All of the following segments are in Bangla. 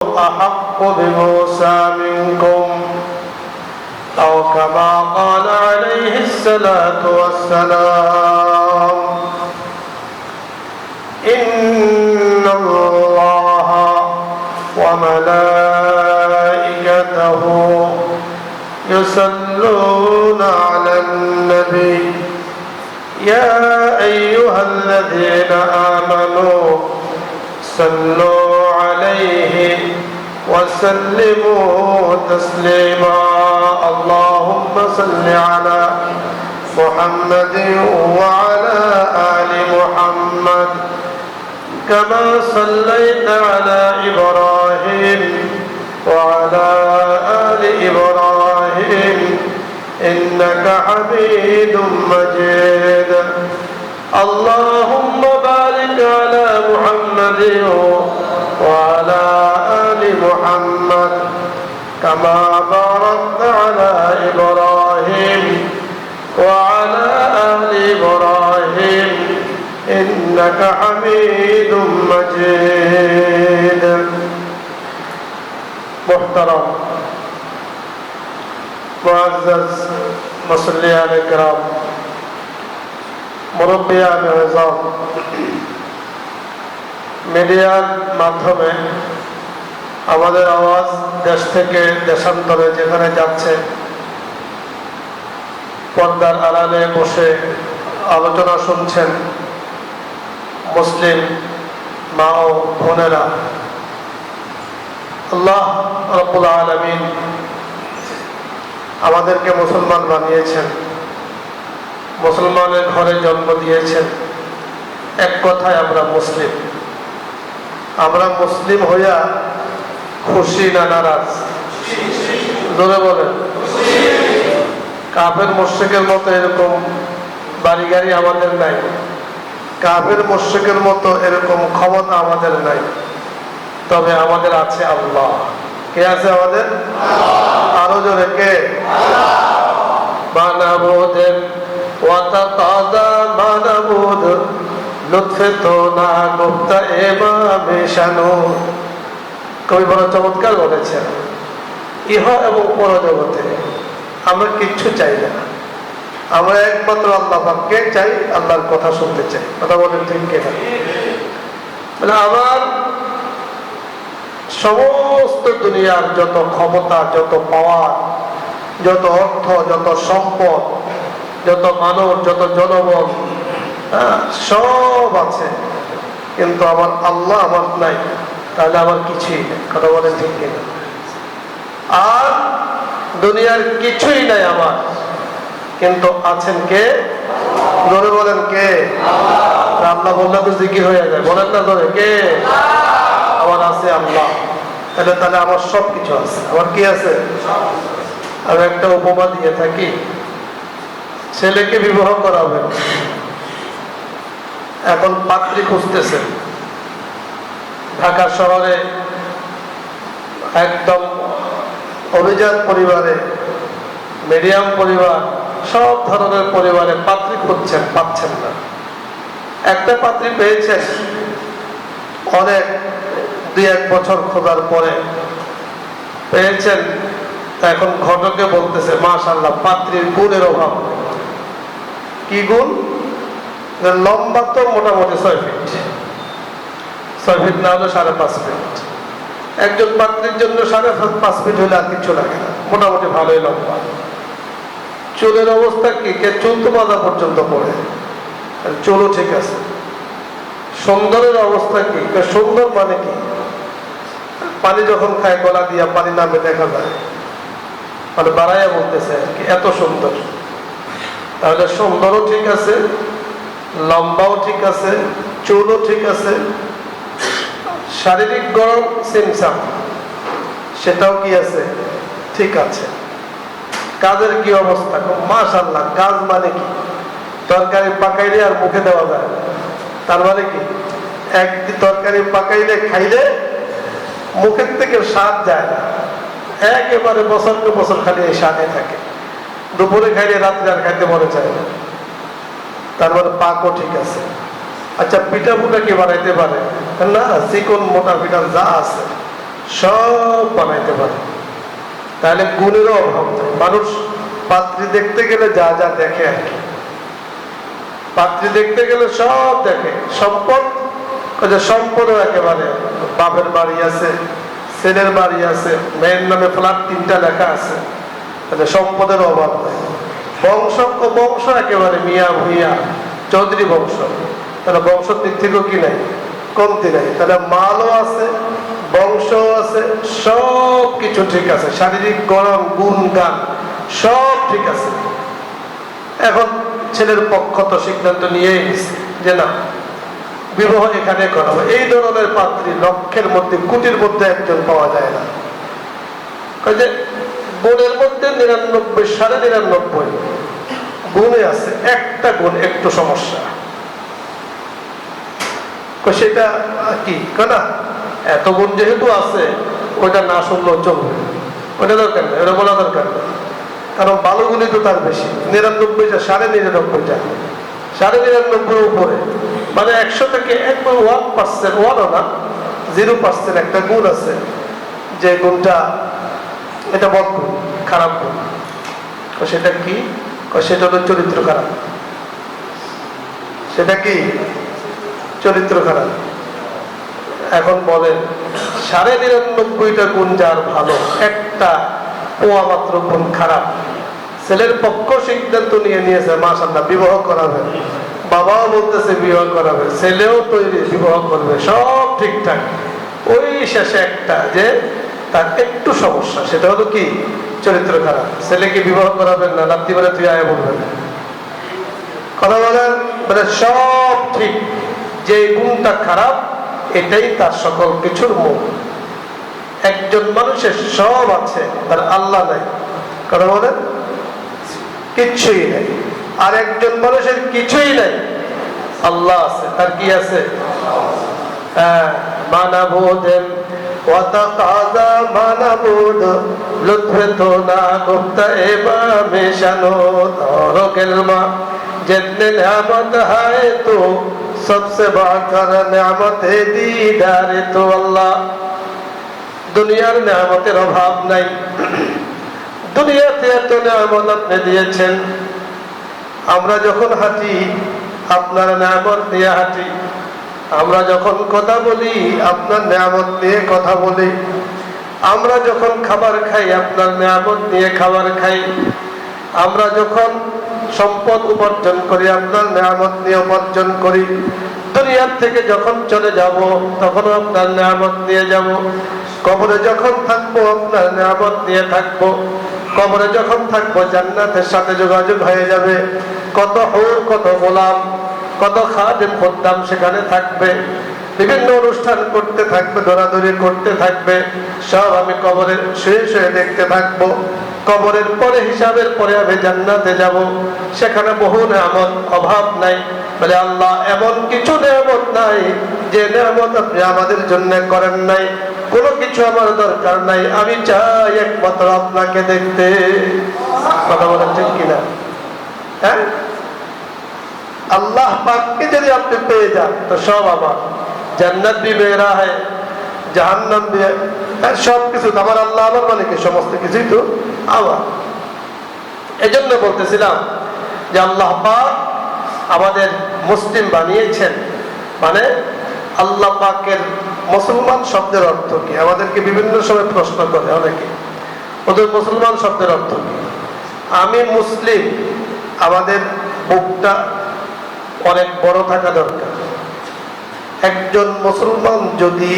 أحق بموسى منكم أو كما قال عليه الصلاة والسلام إن الله وملائكته يصلون على النبي يا أيها الذين آمنوا صلوا عليه وسلموا تسليما اللهم صل على محمد وعلى آل محمد كما صليت على إبراهيم وعلى آل إبراهيم إنك حميد مجيد اللهم بارك على محمد وعلى آل محمد كما باركت على إبراهيم وعلى آل إبراهيم إنك حميد مجيد محترم معزز মুসল্লিয়ান کرام মুরব্বিয়ান আযম মিডিয়ার মাধ্যমে আমাদের আওয়াজ দেশ থেকে দেশান্তরে যেখানে যাচ্ছে পর্দার আড়ালে বসে আলোচনা শুনছেন মুসলিম মা ও বোনেরা, আল্লাহ রাব্বুল আলামিন আমাদেরকে মুসলমান বানিয়েছেন, মুসলমানের ঘরে জন্ম দিয়েছেন। এক কথায় আমরা মুসলিম। আমরা মুসলিম হইয়া খুশি না নারাজ? জোরে বলেন। কাফের মুশরিকের মতো এরকম বাড়ি গাড়ি আমাদের নাই, কাফের মুশরিকের মতো এরকম ক্ষমতা আমাদের নাই, তবে আমাদের আছে আল্লাহ। কে আছে আমাদের? আরো জোরে কে? মানাবুদের ওয়াতাকাদা মানাবুদ লুৎফে তো না গুপ্তা এমামে শানু। কবি বড় চমৎকার বলেছেন, ইহ এবং পরজগতে আমরা কিচ্ছু চাই না, আমরা একমাত্র আল্লাহ পাককে চাই, আল্লাহর কথা শুনতে চাই। কথা বলেন ঠিক কিনা? মানে আমার সমস্ত দুনিয়ার যত ক্ষমতা, যত পাওয়ার, যত অর্থ, যত সম্পদ, যত মানুষ, যত জনবল, সব আছে, কিন্তু আমার আল্লাহ আমার নাই, তাহলে আমার কিছুই নেই। কথা বলেন ঠিক কিনা? আর দুনিয়ার কিছুই নাই আমার, কিন্তু আছেন কে? ধরে বলেন কে? আল্লাহ বললে তো জিকির হয়ে যায়, বলেন না ধরে কে? আমার আছে আল্লাহ, তাহলে আমার সব কিছু আছে। আমার কি আছে? আমি একটা উপমা দিয়ে থাকি, ছেলেকে বিবাহ করাবেন, এখন পাত্রী খুঁজতেছেন। ঢাকা শহরে একদম অভিজাত পরিবারে, মিডিয়াম পরিবার, সব ধরনের পরিবারে পাত্রী খুঁজছেন, পাচ্ছেন না। একটা পাত্রী পেয়েছেন, অনেক 2-1 বছর খোঁজার পরে পেয়েছেন। এখন ঘটকে বলতেছে, মাশাআল্লাহ, পাত্রীর গুণের অভাব। কি গুণ? লম্বা তো মোটামুটি 6 ফিট, 6 ফিট না হলে 5.5 ফিট। একজন পাত্রীর জন্য 5.5 ফিট হলে আর কিছু লাগে না, মোটামুটি ভালোই লম্বা। চুলের অবস্থা কি? চুল তো মাজা পর্যন্ত পড়ে, চুলও ঠিক আছে। সুন্দরের অবস্থা কি? সুন্দর মানে কি? পানি যখন খায় গলা দিয়া পানি নামে দেখা যায়, মানে বাড়াইয়া বলতেছে এত সুন্দর। তাহলে সুন্দরও ঠিক আছে, লম্বাও ঠিক আছে, চুলও ঠিক আছে। শারীরিক গড়ন সিমসাম, সেটাও কি আছে? ঠিক আছে। কাজের কি অবস্থা? মাশাআল্লাহ। কাজ মানে কি? তরকারি পাকাইলে আর মুখে দেওয়া যায়, তার মানে কি? এক তরকারি পাকাইলে খাইলে মুখের থেকে স্বাদ যায় না, একেবারে বছরকে বছর খালি এই স্বাদে থাকে। দুপুরে খাইলে রাত্রে আর খাইতে মনে চায় না। তারপরে পাকও ঠিক আছে। আচ্ছা, পিঠা পুটা কি বানাইতে পারে? না, চিকন মোটা পিঠা যা আছে সব বানাইতে পারে। তাহলে গুণেরও অভাব নেই। মানুষ পাত্রী দেখতে গেলে যা যা দেখে আর কি, পাত্রী দেখতে গেলে সব দেখে। সম্পদ, সম্পদও একেবারে বাপের বাড়ি আছে, ছেলের বাড়ি আছে, মেয়ের নামে ফ্ল্যাট 3টা লেখা আছে, সম্পদের অভাব নেই। বংশ বংশ একেবারে মিয়া ভুইয়া চৌধুরী বংশ, তাহলে বংশের দিক থেকেও কি নাই, কমতি নাই। তাহলে মালও আছে, বংশও আছে, সব কিছু ঠিক আছে, শারীরিক গরম গুণ গান সব ঠিক আছে। এখন ছেলের পক্ষ তো সিদ্ধান্ত নিয়েই নিচ্ছে যে না, বিবাহ এখানে করা হবে। এই ধরনের পাত্রী লক্ষের মধ্যে, কোটির মধ্যে একজন পাওয়া যায় না। যে গুণের মধ্যে 99, 99.5 গুণে আছে, একটা গুণ একটু সমস্যা, সেটা কি না, এত গুণ যেহেতু আছে ওইটা না শুনলেও চলবে, ওইটা দরকার নেই, ওটা বলা দরকার নেই। কারণ ভালো গুণই তো তার বেশি, 99টা, 99.5টা, 99.5 উপরে, মানে 100 থেকে একবার 1%, 1ও না, 0% একটা গুণ আছে, যে গুণটা এটা বদগুণ, খারাপ গুণ। সেটা কি? সেটা হলো চরিত্র খারাপ। সেটা কি? চরিত্র খারাপ। এখন বলেন 99.5টা গুণ যার ভালো, একটা পোয়া মাত্র গুণ খারাপ, ছেলের পক্ষ সিদ্ধান্ত নিয়েছে মাশাআল্লাহ বিবাহ করাবে, বাবাও বলতেছে বিবাহ করাবে, ছেলেও তৈরি বিবাহ করবে, সব ঠিকঠাক। ওই শেষে একটা যে তার একটু সমস্যা, সেটা হলো কি? চরিত্র খারাপ। ছেলেকে বিবাহ করাবেন না, রাত্রি বেলা তুই আয় বলবেন, কথা বলেন, মানে সব ঠিক, যে গুণটা খারাপ এটাই তার সকল কিছুর মূল। একজন মানুষের সব আছে, তার আল্লাহ নাই, কথা বলেন, কিচ্ছুই নেই। আর একজন মানুষের কিছুই নাই, আল্লাহ আছে, তার কি আছে? মানাবুদেন ওয়াতাকাযা মানাবুদ লুৎফে তো না গুপ্তা এবামে শানুদ और कलमा जितने नेमत है तो सबसे बढ़कर नेमत है दीदार तो अल्लाह। দুনিয়ার নেয়ামতের অভাব নাই, দুনিয়াতে এত নেয়ামত আপনি দিয়েছেন। আমরা যখন হাঁটি আপনার নেয়ামত নিয়ে হাঁটি, আমরা যখন কথা বলি আপনার নেয়ামত নিয়ে কথা বলি, আমরা যখন খাবার খাই আপনার নেয়ামত নিয়ে খাবার খাই, আমরা যখন সম্পদ উপার্জন করি আপনার নেয়ামত নিয়ে উপার্জন করি, দুনিয়ার থেকে যখন চলে যাব তখনও আপনার নেয়ামত নিয়ে যাব, কবরে যখন থাকবো আপনার নেয়ামত নিয়ে থাকবো, কবরে যখন থাকবো জান্নাতের সাথে যোগাযোগ হয়ে যাবে, কত হুর, কত গোলাম, কত খাদেম খদ্দাম সেখানে থাকবে, বিভিন্ন অনুষ্ঠান করতে থাকবে, দৌড়াদৌড়ি করতে থাকবে, সব আমি কবরে শুয়ে শুয়ে দেখতে থাকবো। কবরের পরে, হিসাবের পরে আমি জান্নাতে যাব, সেখানে বহু নেয়ামত, অভাব নাই। বলে আল্লাহ এমন কিছু নেয়ামত নাই যে নেয়ামত আপনি আমাদের জন্য করেন নাই, কোনো কিছু আমার দরকার নাই, আমি চাই একমাত্র আপনাকে দেখতে। কথা বলেন ঠিক কিনা? হ্যাঁ, আল্লাহ পাককে যদি আপনি পেয়ে যান তো সব আমার, জান্নাত ভি মেরা है, জাহান্নাম ভি है, সব কিছু আমার আল্লাহ, আমার মানে কি সমস্ত কিছুই তো আমার। এজন্য বলতেছিলাম যে আল্লাহ পাক আমাদের মুসলিম বানিয়েছেন, মানে আল্লাহ পাকের মুসলমান শব্দের অর্থ কি? আমাদেরকে বিভিন্ন সময় প্রশ্ন করে অনেকে, ওদের মুসলমান শব্দের অর্থ কি? আমি মুসলিম, আমাদের বুকটা অনেক বড় থাকা দরকার। একজন মুসলমান যদি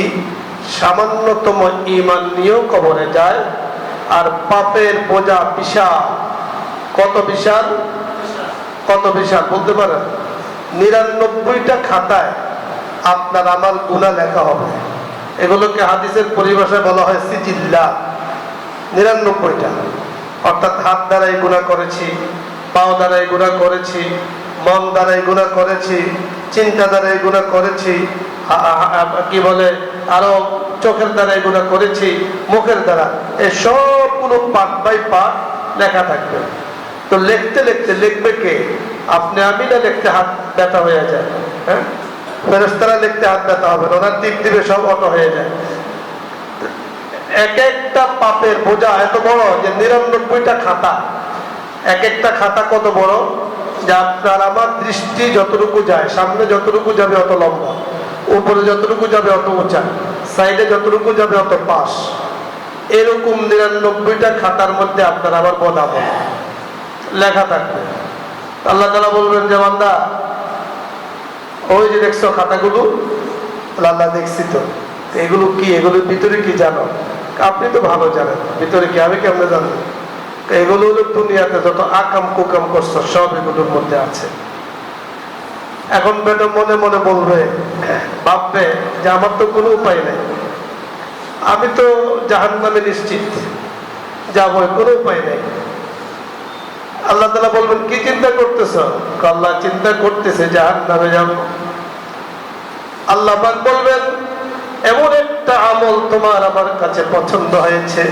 সামান্যতম ঈমান নিয়েও কবরে যায়, আর পাপের বোঝা বিশাল, কত বিশাল, কত বিশাল বলতে পারেন? 99টা খাতায় আপনার আমার গুনাহ লেখা হবে। এগুলোকে হাদিসের পরিভাষায় বলা হয় সিজিল্লা। 99টা, অর্থাৎ হাত দ্বারাই গুনাহ করেছি, পাও দ্বারাই গুনাহ করেছি, মন দ্বারাই গুনাহ করেছি, চিন্তা দ্বারাই গুনাহ করেছি, কি বলে আরো চোখের দ্বারাই গুনাহ করেছি, মুখের দ্বারা, এই সবগুলো পার্ট বাই পার্ট লেখা থাকবে। তো লিখতে লিখতে লিখবে কে? আপনি, আমি না লিখতে হাত ব্যথা হয়ে যায়, হ্যাঁ, ফেরেশতারা লিখতে হাত ব্যথা হবে, ওনার টিপ দিবে সব অটো হয়ে যায়। এক একটা পাপের বোঝা এত বড় যে 99টা খাতা, এক একটা খাতা কত বড় যে আপনার আমার দৃষ্টি যতটুকু যায়, সামনে যতটুকু যাবে অত লম্বা, উপরে যতটুকু যাবে অত উঁচা, সাইডে যতটুকু যাবে অত পাশ, এরকম 99টা খাতার মধ্যে আপনার আবার বদাবল লেখা থাকবে। আল্লাহ তাআলা বলবেন যে বান্দা ওই যে দেখছো খাতাগুলো, আল্লাহ দেখছি তো, এগুলো কি, এগুলোর ভিতরে কি জানো? আপনি তো ভালো জানেন ভিতরে কি, আমি কেমনে জানবো? এগুলো হলো দুনিয়াতে যত আকাম কুকাম করছো সব এগুলোর মধ্যে আছে। এখন বেটা মনে মনে বলবে, ভাববে যে আমার তো কোনো উপায় নেই, আমি তো জাহান্নামে নিশ্চিত যাবো, কোনো উপায় নেই। আল্লাহ তাআলা বলবেন কি চিন্তা করতেছ? আল্লাহ চিন্তা করতেছে জাহান্নামে যাব। আল্লাহ পাক বলবেন এমন একটা আমল তোমার আমার কাছে পছন্দ হয়েছে,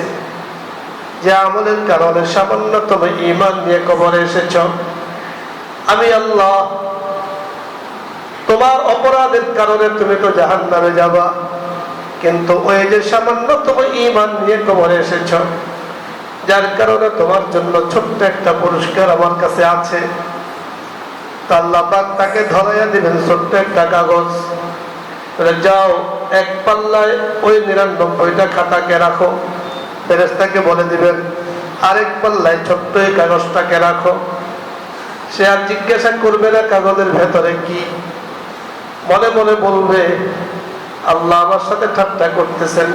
যে আমলের কারণে সামান্যতম ঈমান নিয়ে কবরে এসেছ, আমি আল্লাহ তোমার অপরাধের কারণে তুমি তো জাহান্নামে যাবা, কিন্তু ওই যে সামান্যতম ঈমান নিয়ে কবরে এসেছ, যার কারণে তোমার জন্য ছোট্ট একটা পুরস্কার আমার কাছে আছে। তা আল্লাহ পাক তাকে ধরাইয়া দিবেন ছোট্ট একটা কাগজ, যাও এক পাল্লায় ওই 99টা খাতাকে রাখো। ফেরেশতাকে বলে দিবেন আরেক পাল্লায় ছোট্ট এই কাগজটাকে রাখো। সে আর জিজ্ঞাসা করবে না কাগজের ভেতরে কি, মনে মনে বলবে আল্লাহ আমার সাথে ঠাট্টা করতেছেন।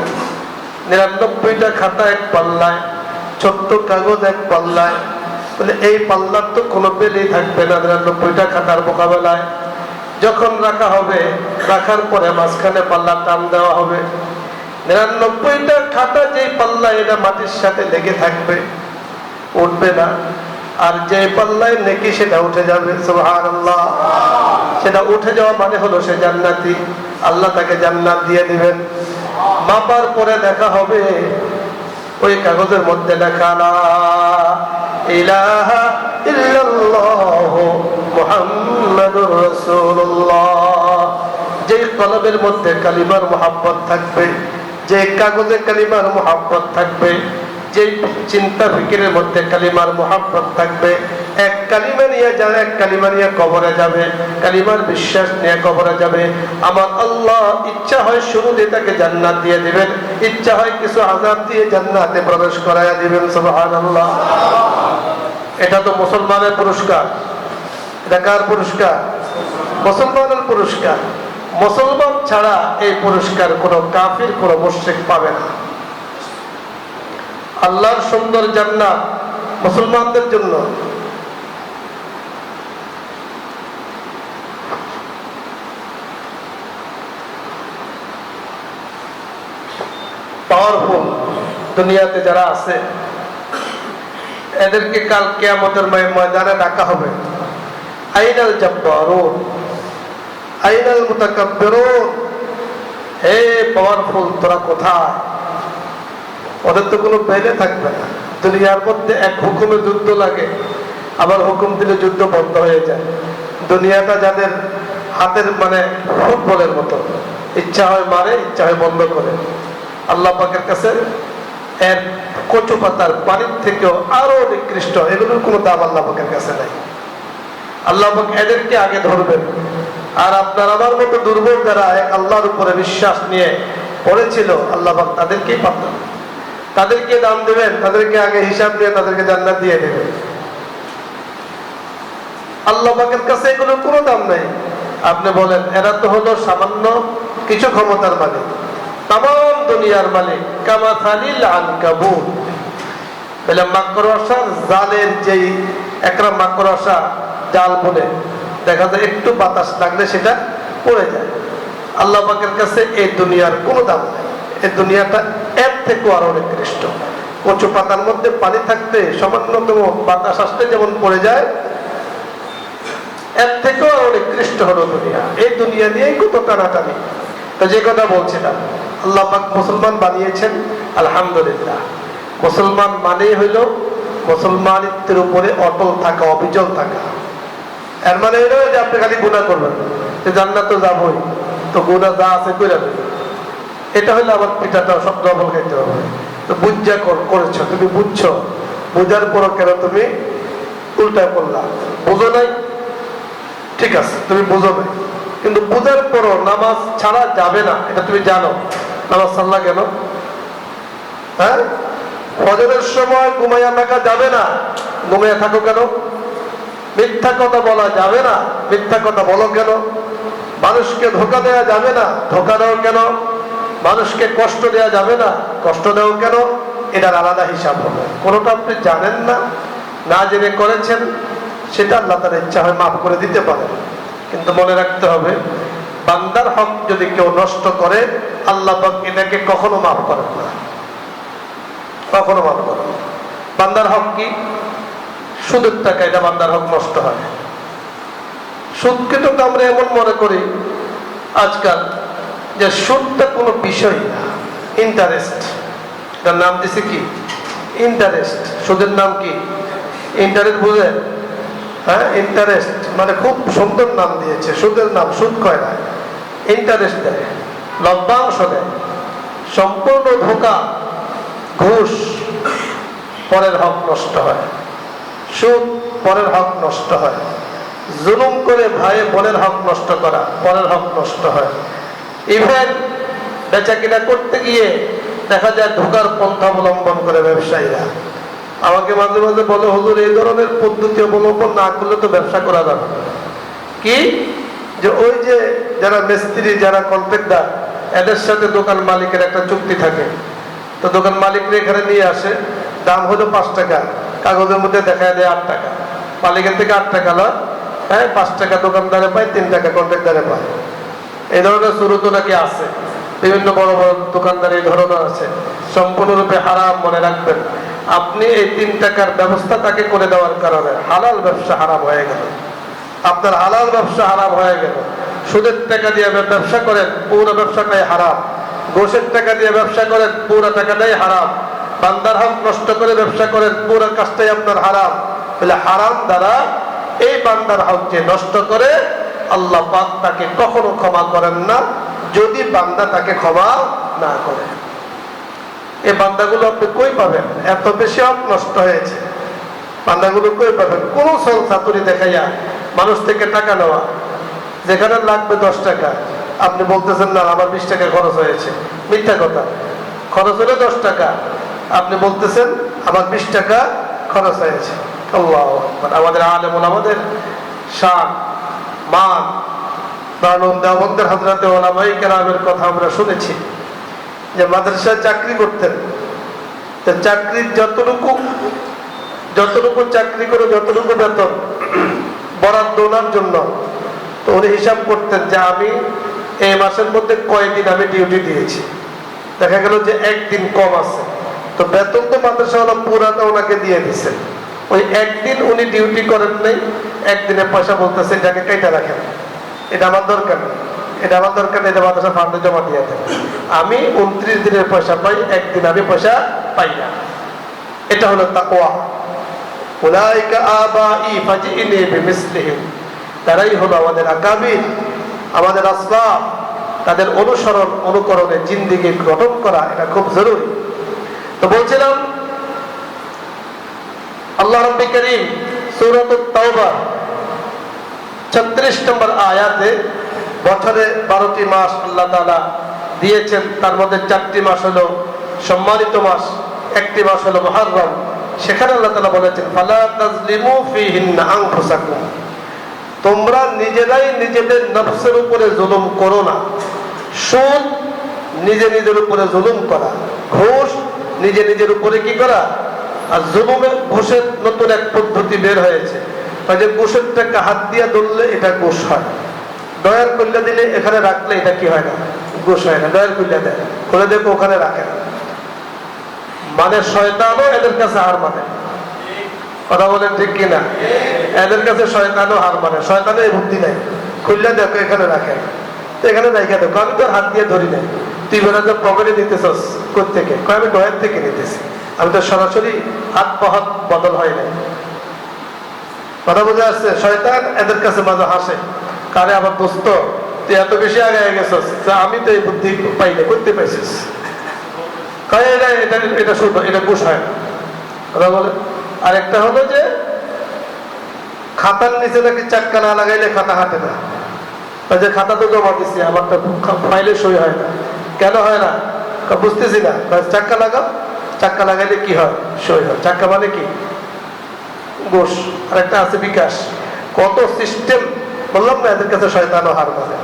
99টা খাতা এক পাল্লায়, ছোট্ট কাগজ এক পাল্লায়, বলে এই পাল্লার তো কোনো পেলেই থাকবে না 99টা খাতার মোকাবেলায়। যখন রাখা হবে, রাখার পরে মাঝখানে পাল্লা টান দেওয়া হবে, 99টা খাতা যেই পাল্লায় এটা মাটির সাথে লেগে থাকবে, উঠবে না। আর যে পাল্লায় নেকি সেটা উঠে যাবে। সুবহানাল্লাহ। সেটা উঠে যাওয়া মানে হলো সে জান্নাতি, আল্লাহ তাকে জান্নাত দিয়ে দিবেন। মাপার পরে দেখা হবে ওই কাগজের মধ্যে লেখা লা ইলাহা ইল্লাল্লাহু মুহাম্মাদুর রাসূলুল্লাহ। যে কলবের মধ্যে কালিমার মুহাব্বত থাকবে, যে কাগজে কালিমার মুহাব্বত থাকবে, যে চিন্তা ফিকিরের মধ্যে কালিমার মুহাব্বত থাকবে, এক কালিমা নিয়ে যারা এক কালিমা নিয়ে কবরে যাবে, কালিমার বিশ্বাস নিয়ে কবরে যাবে, আমার আল্লাহ ইচ্ছা হয় শুরুতে তাকে জান্নাত দিয়ে দিবেন, ইচ্ছা হয় কিছু আযাব দিয়ে জান্নাতে প্রবেশ করায়া দিবেন। সুবহানাল্লাহ। এটা তো মুসলমানের পুরস্কার। এটা কার পুরস্কার? মুসলমানের পুরস্কার। মুসলমান ছাড়া এই পুরস্কার কোনো কাফির, কোনো মুশরিক পাবে না। আল্লাহর সুন্দর জান্নাত মুসলমানদের জন্য। পাওয়ারফুল দুনিয়াতে যারা আছে এদেরকে কাল কিয়ামতের ময়দানে ডাকা হবে, আইনাল জাব্বারুন আইনাল মুতাকাব্বিরুন, হে পাওয়ারফুল তোরা কোথায়? ওদের তো কোনো বেলে থাকবে না। দুনিয়ার মধ্যে এক হুকুমে যুদ্ধ লাগে, আবার হুকুম দিলে যুদ্ধ বন্ধ হয়ে যায়। দুনিয়াটা যাদের হাতের মানে ফুটবলের মতো, ইচ্ছা হয় মারে, ইচ্ছা হয় বন্ধ করে। আল্লাহ পাকের কাছে এর কচু পাতার পানির থেকেও আরো নিকৃষ্ট, এগুলোর কোনো দাম আল্লাহ পাকের কাছে নাই। আল্লাহ পাক এদেরকে আগে ধরবেন। আর আপনার আমার মতো দুর্বল যারা এক আল্লাহর উপরে বিশ্বাস নিয়ে পড়েছিল, আল্লাহ পাক তাদেরকেই পাবেন, তাদেরকে দাম দেবেন, তাদেরকে আগে হিসাব দিয়ে তাদেরকে জান্নাত দিয়ে দেবেন। আল্লাহ পাকের কাছে এগুলোর কোনো দাম নাই। আপনি বলেন এরা তো হলো সামান্য কিছু ক্ষমতার মালিক, তাম দুনিয়ার মালিক। কামাথালিল আনকাবুত, বলে মাকড়সার জালের যেই একটা মাকড়সা জাল বলে দেখা যায় একটু বাতাস লাগলে সেটা পড়ে যায়। আল্লাহ পাকের কাছে এই দুনিয়ার কোনো দাম নাই। এই দুনিয়াটা এর থেকেও আরো নিকৃষ্ট। কচু পাতার মধ্যে পানি থাকতে সামান্যতম বাতাস আসতে যেমন পড়ে যায়, এর থেকেও আরো নিকৃষ্ট হলো দুনিয়া। এই দুনিয়া নিয়েই কত টানাটানি। তো যে কথা বলছিলাম, আল্লাহ পাক মুসলমান বানিয়েছেন, আলহামদুলিল্লাহ। মুসলমান মানেই হইল মুসলমানিত্বের উপরে অটল থাকা, অবিচল থাকা। এর মানে হইল যে আপনি খালি গুনাহ করবেন, যে জান্নাত তো যাবই, তো গুনাহ যা আছে কইরা দেবেন। এটা হলে আবার পিঠাটা সব ডবল খাইতে হবে। তো বুঝা করেছো, তুমি বুঝছো, বুঝার পরও কেন তুমি উল্টায় করলা? বুঝো নাই, ঠিক আছে তুমি বুঝো নাই, কিন্তু বুঝার পরও নামাজ ছাড়া যাবে না এটা তুমি জানো। নামাজ ছাড়লা কেন? হ্যাঁ, ফজরের সময় ঘুমাইয়া থাকা যাবে না, ঘুমাইয়া থাকো কেন? মিথ্যা কথা বলা যাবে না, মিথ্যা কথা বলো কেন? মানুষকে ধোঁকা দেওয়া যাবে না, ধোঁকা দাও কেন? মানুষকে কষ্ট দেওয়া যাবে না, কষ্ট দাও কেন? এটার আলাদা হিসাব হবে। কোনোটা আপনি জানেন না, না জেনে করেছেন, সেটা আল্লাহ তাআলা ইচ্ছা হয় মাফ করে দিতে পারেন। কিন্তু মনে রাখতে হবে, বান্দার হক যদি কেউ নষ্ট করে, আল্লাহ পাক এটাকে কখনো মাফ করেন না, কখনো মাফ করেন না। বান্দার হক কি? সুদের টাকা, এটা বান্দার হক নষ্ট হয়। সুদকে তো আমরা এমন মনে করি আজকাল যে সুদটা কোনো বিষয় না, ইন্টারেস্ট। এটার নাম দিছে কি? ইন্টারেস্ট। সুদের নাম কি? ইন্টারেস্ট। বুঝে? হ্যাঁ, ইন্টারেস্ট মানে খুব সুন্দর নাম দিয়েছে। সুদের নাম সুদ কয় না, ইন্টারেস্ট দেয়, লভ্যাংশ দেয়। সম্পূর্ণ ধোঁকা, ঘুষ, পরের হক নষ্ট হয়। সুদ, পরের হক নষ্ট হয়। জুলুম করে ভাই বোনের হক নষ্ট করা, পরের হক নষ্ট হয়। ইভেন বেচা কিনা করতে গিয়ে দেখা যায় ধোঁকার পন্থা অবলম্বন করে ব্যবসায়ীরা। আমাকে মাঝে মাঝে বলে, হুজুর এই ধরনের পদ্ধতি অবলম্বন না করলে তো ব্যবসা করা যাবে না। কি? যে ওই যে যারা মিস্ত্রি, যারা কন্ট্রাক্টর, এদের সাথে দোকান মালিকের একটা চুক্তি থাকে। তো দোকান মালিকরা এখানে নিয়ে আসে, দাম হলো 5 টাকা, কাগজের মধ্যে দেখা দেয় 8 টাকা। মালিকের থেকে 8 টাকা লয়, হ্যাঁ 5 টাকা দোকানদারে পায়, 3 টাকা কন্ট্রাক্টরে পায়। এই ধরনের শুরুতে নাকি আছে, বিভিন্ন বড় বড় দোকানদার এই ধরনের আছে। সম্পূর্ণরূপে হারাম। মনে রাখবেন, আপনি এই 3 টাকার ব্যবস্থা তাকে করে দেওয়ার কারণে হালাল ব্যবসা হারাম হয়ে গেল, আপনার হালাল ব্যবসা হারাম হয়ে গেল। সুদের টাকা দিয়ে ব্যবসা করেন, পুরো ব্যবসাটাই হারাম। ঘুষের টাকা দিয়ে ব্যবসা করেন, পুরো টাকাটাই হারাম। বান্দার হক নষ্ট করে ব্যবসা করেন, পুরো কাজটাই আপনার হারাম। তাহলে হারাম দ্বারা এই বান্দার হক যে নষ্ট করে, আল্লাহ পাক তাকে কখনো ক্ষমা করেন না, যদি বান্দা তাকে ক্ষমা না করে। এই বান্দাগুলো আপনি কই পাবেন? এত বেশি হক নষ্ট হয়েছে, বান্দাগুলো কই পাবেন? কোন সল ছাতুরি দেখাইয়া মানুষ থেকে টাকা নেওয়া, যেখানে লাগবে 10 টাকা, আপনি বলতেছেন না আমার 20 টাকা খরচ হয়েছে। মিথ্যা কথা। খরচ হলো 10 টাকা, আপনি বলতেছেন আমার 20 টাকা খরচ হয়েছে। আল্লাহু আকবার। আমাদের আলেম ওলামাদের শান, মান, দারুন দেওবন্দের হযরতে ওলামায়ে কেরামের কথা আমরা শুনেছি যে মাদ্রাসায় চাকরি করতেন। তো চাকরির যতটুকু চাকরি করে যতটুকু বেতন বরাদ্দ ওনার জন্য, তো উনি হিসাব করতেন যে আমি এই মাসের মধ্যে কয়দিন আমি ডিউটি দিয়েছি। দেখা গেল যে একদিন কম আছে, তো বেতন তো মাদ্রাসাওয়ালা পুরাটা ওনাকে দিয়ে দিছে। ওই একদিন উনি ডিউটি করেন নাই, একদিনের পয়সা বলতেছে এটাকে কেটে রাখেন, এটা আমার দরকার নেই, এটা আমার দরকার নেই, এটা মাদ্রাসা ফান্ডে জমা দিয়ে দেন। আমি 29 দিনের পয়সা পাই, একদিন আমি পয়সা পাই না। এটা হলো তাকওয়া। উলাইকা আবাই ফাজিনি বিমিসলিহিম। তারাই হলো আমাদের আকাবির, আমাদের আসলাফ। তাদের অনুসরণ অনুকরণে জিন্দেগি গঠন করা এটা খুব জরুরি। তো বলছিলাম, আল্লাহ রাব্বুল কারীম সূরাতুত তাওবা 36 নম্বর আয়াতে বছরে 12টি মাস আল্লাহ তাআলা দিয়েছেন, তার মধ্যে 4টি মাস হলো সম্মানিত মাস, একটি মাস হলো মুহররম। সেখানে আল্লাহ তাআলা বলেছেন, ফালা তাজলিমু ফীহিন্না আনফুসাকুম। তোমরা নিজেরাই নিজেদের নফসের উপরে জুলুম করো না। সুদ নিজে নিজের উপরে জুলুম করা, ঘুষ নিজে নিজের উপরে কি করা। আর জুলুমের, ঘুষের নতুন এক পদ্ধতি বের হয়েছে, যে ঘুষের টাকা হাত দিয়ে ধরলে এটা ঘুষ হয়, দয়ার কল্যা দিলে এখানে রাখলে এটা কি হয় না, ঘুষ হয় না। দয়ার কল্যা দেয়, করে দেখো ওখানে রাখে না, মানে শয়তানও এদের কাছে হার মানে। কথা বলেন ঠিক কিনা? এদের কাছে শয়তানও হার মানে, শয়তানের বুদ্ধি নাই। খুললে দেখো এখানে রাখেন, তো এখানে রাখা দেখো, আমি তোর হাত দিয়ে ধরি নাই, তুই বেলা তো পকেটে নিতেছস কোথেকে? আমি ডয়ের থেকে নিতেছি, আমি তো সরাসরি হাত পহাত বদল হয় নাই। কথা বোঝা আসছে? শয়তান এদের কাছে মাঝে হাসে, কারে আমার দোস্ত তুই এত বেশি আগে গেছিস, আমি তো এই বুদ্ধি পাইলে করতে পাইছিস। এটা শুধু এটা ঘুষ হয় না, কথা বলে। আরেকটা হলো যে খাতার নিচে নাকি চাক্কা না লাগাইলে খাতা হাঁটে না। যে খাতা তো জমা দিচ্ছি, আমারটা ফাইলে সই হয় না। কেন হয় না বুঝতেছি না। চাক্কা লাগাও, চাক্কা লাগাইলে কি হয়? সই হয়। চাক্কা মানে কি? ঘুষ। আর একটা আছে বিকাশ। কত সিস্টেম, বললাম না এদের কাছে শয়তানও হার মানে।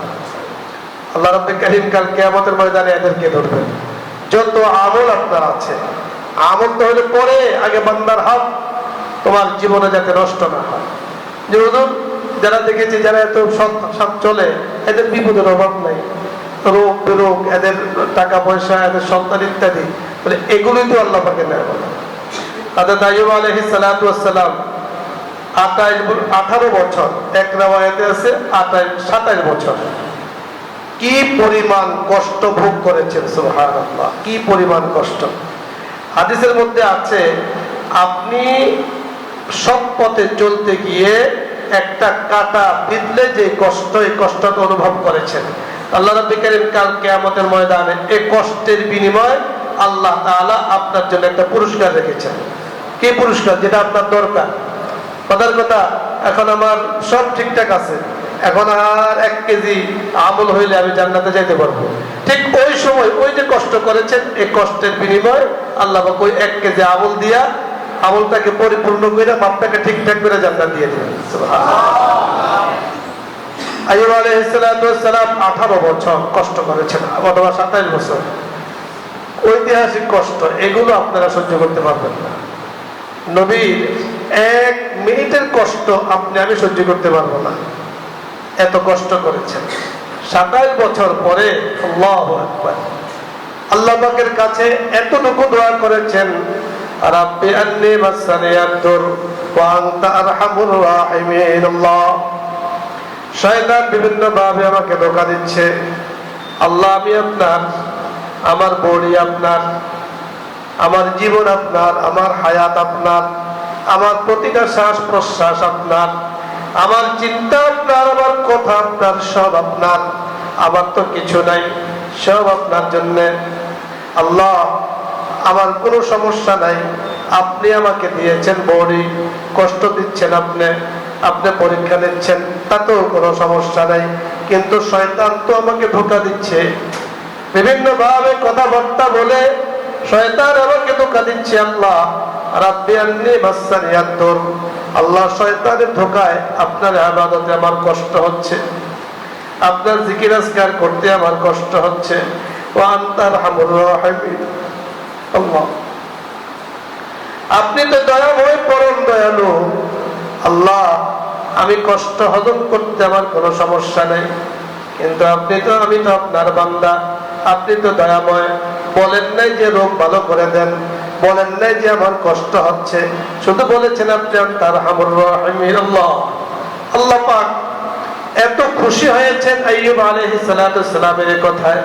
আল্লাহ রাব্বুল কারীম কাল কিয়ামতের ময়দানে এদেরকে ধরবেন। যত আমল আপনার আছে, আমল তো হলে পরে, আগে বান্দার হাত তোমার জীবনে যাতে নষ্ট না হয়। যে হুজুর যারা দেখেছি যারা এত সৎ চলে, এদের বিপদের অভাব নাই, রোগ বিরোগ, এদের টাকা পয়সা, এদের সন্তান ইত্যাদি, বলে এগুলোই তো আল্লাহ পাকের নেয়ামত। তাদের আইয়ুব আলাইহিস সালাতু ওয়াস সালাম 18 বছর, এক রাওয়ায়াতে আছে 27 বছর, কি পরিমাণ কষ্ট ভোগ করেছেন। সুবহানাল্লাহ, কি পরিমাণ কষ্ট। হাদিসের মধ্যে আছে আপনি সৎ পথে চলতে গিয়ে একটা কাঁটা বিঁধলে যে কষ্ট, এই কষ্টটা অনুভব করেছেন। আল্লাহ রাব্বুল কারীম কাল কিয়ামতের ময়দানে এই কষ্টের বিনিময়ে আল্লাহ তাআলা আপনার জন্য একটা পুরস্কার রেখেছেন। কি পুরস্কার? যেটা আপনার দরকার। কথার কথা, এখন আমার সব ঠিকঠাক আছে, এখন আর 1 কেজি আমল হইলে আমি জান্নাতে যাইতে পারবো। ঠিক ওই সময় ওই যে কষ্ট করেছেন, এই কষ্টের বিনিময়ে আল্লাহ পাক ওই 1 কেজি আমল দিয়া আমলটাকে পরিপূর্ণ করে মাপটাকে ঠিকঠাক করে জান্নাত দিয়ে দিবেন। সুবহানাল্লাহ। আইয়ুব আলাইহিস সালাতু ওয়াস সালাম 18 বছর কষ্ট করেছেন, অথবা 27 বছর। ঐতিহাসিক কষ্ট, এগুলো আপনারা সহ্য করতে পারবেন না। নবীর 1 মিনিটের কষ্ট আপনি আমি সহ্য করতে পারবো না, এত কষ্ট করেছেন। 27 বছর পরে আল্লাহু আকবার, আল্লাহ পাকের কাছে এতটুকু দোয়া করেছেন, রাব্বি আন্নী মাসানিয়াদ-দুর ওয়া আনতা আরহামুর রাহিমিন। আল্লাহ, শয়তান বিভিন্ন ভাবে আমাকে ধোঁকা দিচ্ছে। আল্লাহ, আমি আপনার, আমার বডি আপনার, আমার জীবন আপনার, আমার হায়াত আপনার, আমার প্রতিটা শ্বাস প্রশ্বাস আপনার, আমার চিন্তা আপনার, আমার কথা আপনার, সব আপনার। আমার তো কিছু নাই, সব আপনার জন্যে। আল্লাহ, আমার কোনো সমস্যা নাই, আপনি আমাকে দিয়েছেন বডি, কষ্ট দিচ্ছেন আপনি, আপনি পরীক্ষা নিচ্ছেন, তাতেও কোনো সমস্যা নাই। কিন্তু শয়তান তো আমাকে ধোঁকা দিচ্ছে, বিভিন্ন ভাবে কথাবার্তা বলে শয়তান আমাকে ধোঁকা দিচ্ছে। আল্লাহ, রাব্বি আন্নী মাসানিয়াদ-দুর। আল্লাহ, শয়তানের ধোঁকায় আপনার ইবাদতে আমার কষ্ট হচ্ছে, আপনার জিকির আজকার করতে আমার কষ্ট হচ্ছে। ওয়া আনতা আরহামুর রাহিমিন। আল্লাহ, আপনি তো দয়াময়, পরম দয়ালু। আল্লাহ, আমি কষ্ট হজম করতে আমার কোনো সমস্যা নেই, কিন্তু আমি তো আপনার বান্দা, আপনি তো দয়াময়। বলেন নাই যে রোগ ভালো করে দেন, বলেন নাই যে আমার কষ্ট হচ্ছে, শুধু বলেছেন আপনি আনতা আরহামুর রাহিমিন। আল্লাহ, আল্লাহ পাক এত খুশি হয়েছেন আইয়ুব আলাইহিস সালাতু ওয়াস সালামের কথায়।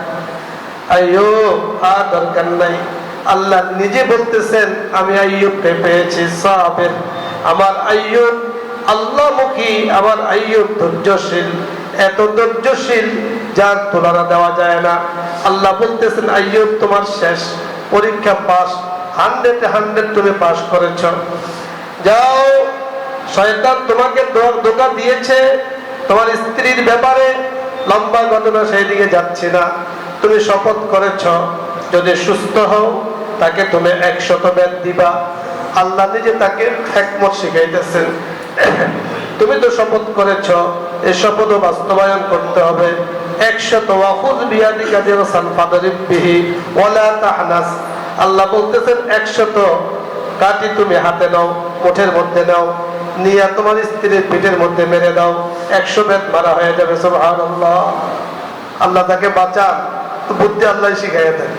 আইয়ুব আর দরকার নাই, আল্লাহ নিজে বলতেছেন আমি আইয়ুবকে পেয়েছি সাবির। আমার আইয়ুব আল্লাহমুখী, আমার আইয়ুব ধৈর্যশীল, এত ধৈর্যশীল যার তুলনা দেওয়া যায় না। আল্লাহ বলতেছেন আইয়ুব, তোমার শেষ পরীক্ষা পাস, 100 তুমি পাস করেছ। যাও, শয়তান তোমাকে ধোঁকা দিয়েছে তোমার স্ত্রীর ব্যাপারে, লম্বা ঘটনা, সেই দিকে যাচ্ছি না। তুমি শপথ করেছ যদি সুস্থ হও তাকে তুমি 100 বেদ দিবা। আল্লাহ নিজে তাকে হিকমত শিখাইতেছেন। তুমি তো শপথ করেছ, এই শপথও বাস্তবায়ন করতে হবে। 100 ওয়াখুয বিয়াদিকা দিরসান ফাদরিব বিহি ওয়ালা তাহনাস। আল্লাহ বলতেছেন 100 কাঠি তুমি হাতে নাও, মুঠের মধ্যে নাও, নিয়ে তোমার স্ত্রীর পিঠের মধ্যে মেরে দাও, 100 বেদ মারা হয়ে যাবে। সুবহানাল্লাহ। আল্লাহ তাকে বাঁচান, বুদ্ধি আল্লাহ শিখাইয়া দেন।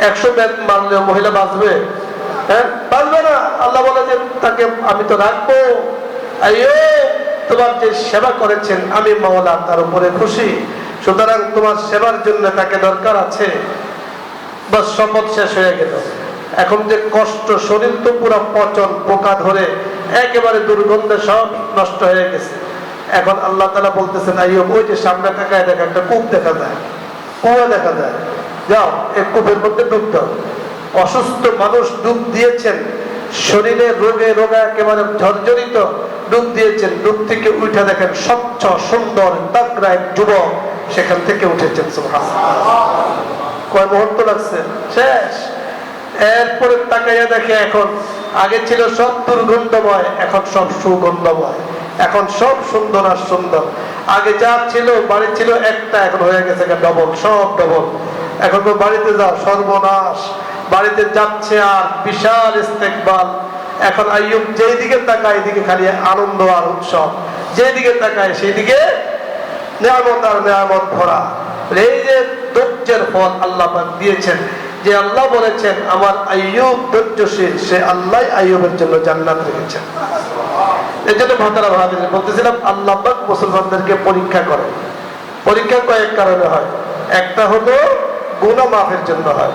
100 বেদ মারলে মহিলা বাঁচবে? হ্যাঁ, বাঁচবে না। আল্লাহ বলে যে তাকে আমি তো রাখবো। আইয়ো, তোমার যে সেবা করেছেন আমি মাওলা তার উপরে খুশি, সুতরাং তোমার সেবার জন্য তাকে দরকার আছে। বাস, শপথ শেষ হয়ে গেল। এখন যে কষ্ট, শরীর তো পুরো পচন পোকা ধরে একেবারে দুর্গন্ধে সব নষ্ট হয়ে গেছে। এখন আল্লাহ তাআলা বলতেছেন আইয়ুব ওই যে সামনে তাকায় দেখো একটা কূপ দেখা যায়, কুয়া দেখা যায়, যাও এই কূপের মধ্যে ডুব দাও। অসুস্থ মানুষ ডুব দিয়েছেন, শরীরে রোগে রোগা একেবারে ঝরঝরিত ডুব দিয়েছেন, ডুব থেকে উঠে দেখেন স্বচ্ছ সুন্দর তাগড়া এক যুবক সেখান থেকে উঠেছেন। সুবহানাল্লাহ, কয় মুহূর্ত লাগছে, শেষ। এরপরে তাকাইয়া দেখে এখন আগে ছিল সব দুর্গন্ধময়, এখন সব সুগন্ধময়, এখন সব সুন্দর আর সুন্দর। আগে যা ছিল বাড়ি ছিল একটা, এখন হয়ে গেছে ডবল, সব ডবল। এখন তো বাড়িতে যাও সর্বনাশ, বাড়িতে যাচ্ছে আর বিশাল ইস্তেকবাল। এখন আইয়ুব যেই দিকে তাকায় এদিকে খালি আনন্দ আর উৎসব, যেদিকে তাকায় সেই দিকে নিয়ামত আর নিয়ামত ভরা। এই যে ধৈর্যের ফল আল্লাহ পাক দিয়েছেন, যে আল্লাহ বলেছেন আমার আইয়ুব ধৈর্যশীল, সে আল্লাহ আইয়ুবের জন্য জান্নাত রেখেছেন। এই জন্য ভাতারা ভাবি বলতেছিলাম আল্লাহ পাক মুসলমানদেরকে পরীক্ষা করে। পরীক্ষা কয়েক কারণে হয়, একটা হলো গুনাহ মাফের জন্য হয়,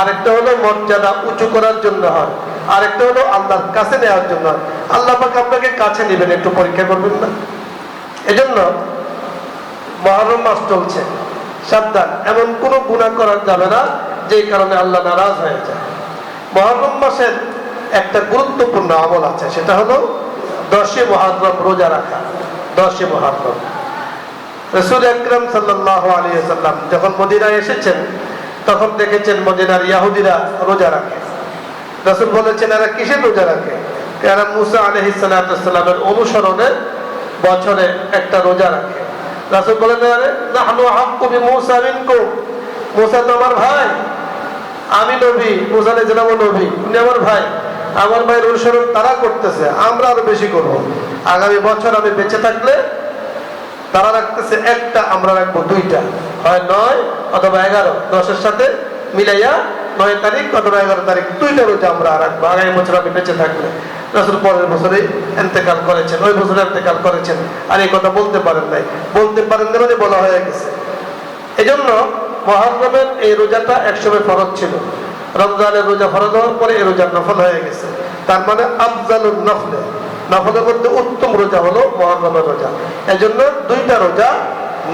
আরেকটা হলো মর্যাদা উঁচু করার জন্য হয়, আরেকটা হলো আল্লাহর কাছে নেওয়ার জন্য হয়। আল্লাহ পাক আপনাকে কাছে নেবেন, একটু পরীক্ষা করবেন না? এজন্য মুহররম মাস চলছে, সাবধান, এমন কোন গুনাহ করা যাবে না যে কারণে আল্লাহ নারাজ হয়ে যায়। মুহররম মাসের একটা গুরুত্বপূর্ণ আমল আছে, সেটা হলো 10 মুহররম রোজা রাখা। 10 মুহররম রাসূল আকরাম সাল্লাল্লাহু আলাইহি ওয়াসাল্লাম যখন মদিনায় এসেছেন তখন দেখেছেন মদিনার ইহুদিরা রোজা রাখে। রাসূল বলেছেন এরা কিসের রোজা রাখে? এরা মুসা আলাইহিস সালামের অনুসরণে বছরে একটা রোজা রাখে। রাসূল বলেন আরে নাহনু হাক্কু বিমুসা মিনকুম, মুসা তো আমার ভাই, আমি নবী, মুসা আলাইহিস সালাম নবী, উনি আমার ভাই, আমার ভাইয়ের অনুসরণ তারা করতেছে, আমরা আরো বেশি করব। আগামী বছর আমি বেঁচে থাকলে তারা রাখতেছে একটা, আমরা রাখবো 2টা, হয় 9 অথবা 11, 10-এর সাথে মিলাইয়া 9 তারিখ অথবা 11 তারিখ 2টা রোজা আমরা রাখবো আগামী বছর আমি বেঁচে থাকলে। রাসূল পরের বছরে ইন্তেকাল করেছেন, ওই বছরে ইন্তেকাল করেছেন, আর এই কথা বলতে পারেন নাই। বলতে পারেন না মানে বলা হয়ে গেছে। এজন্য মুহররমের এই রোজাটা একসময় ফরজ ছিল, রমজানের রোজা ফরজ হওয়ার পরে এই রোজা নফল হয়ে গেছে। তার মানে আফজালুন নফলে, নফলের মধ্যে উত্তম রোজা হলো মুহররমের রোজা। এজন্য 2টা রোজা,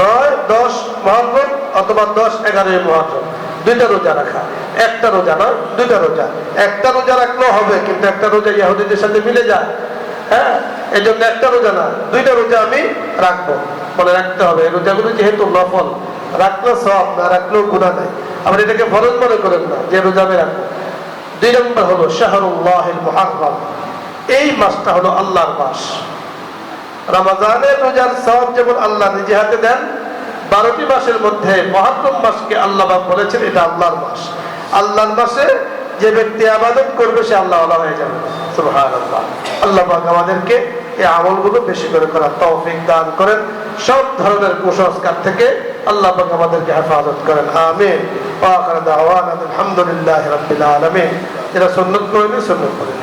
9, 10 মুহররম অথবা 10, 11 মুহররম, 2টা রোজা রাখা। একটা রোজা নয়, 2টা রোজা। একটা রোজা রাখলেও হবে, কিন্তু একটা রোজা ইহুদিদের সাথে মিলে যায়। হ্যাঁ, এই জন্য একটা রোজা না, 2টা রোজা আমি রাখবো, মনে রাখতে হবে। এই রোজাগুলো যেহেতু নফল, রাখলে সওয়াব, না রাখলেও গুনাহ নাই। আপনি এটাকে ফরজ মনে করেন না যে রোজা আমি রাখবো। 2 নম্বর হলো শাহরুল্লাহিল মুহাররম, এই মাসটা হলো আল্লাহর মাস। রমজানের রোজার সওয়াব যেমন আল্লাহ নিজে হাতে দেন, 12টি মাসের মধ্যে মুহররম মাসকে আল্লাহ বলেছেন এটা আল্লাহর মাস। আল্লাহর মাসে যে ব্যক্তি ইবাদত করবে সে আল্লাহ ওয়ালা হয়ে যাবে। সুবহানাল্লাহ। আল্লাহ পাক আমাদেরকে এই আমলগুলো বেশি করে করার তৌফিক দান করেন, সব ধরনের কুসংস্কার থেকে আল্লাহ পাক আমাদেরকে হেফাজত করেন। আমিন। ওয়া আখিরু দাওয়ানা আলহামদুলিল্লাহি রাব্বিল আলামিন। যারা সুন্নাত করেন সুন্নাত করেন।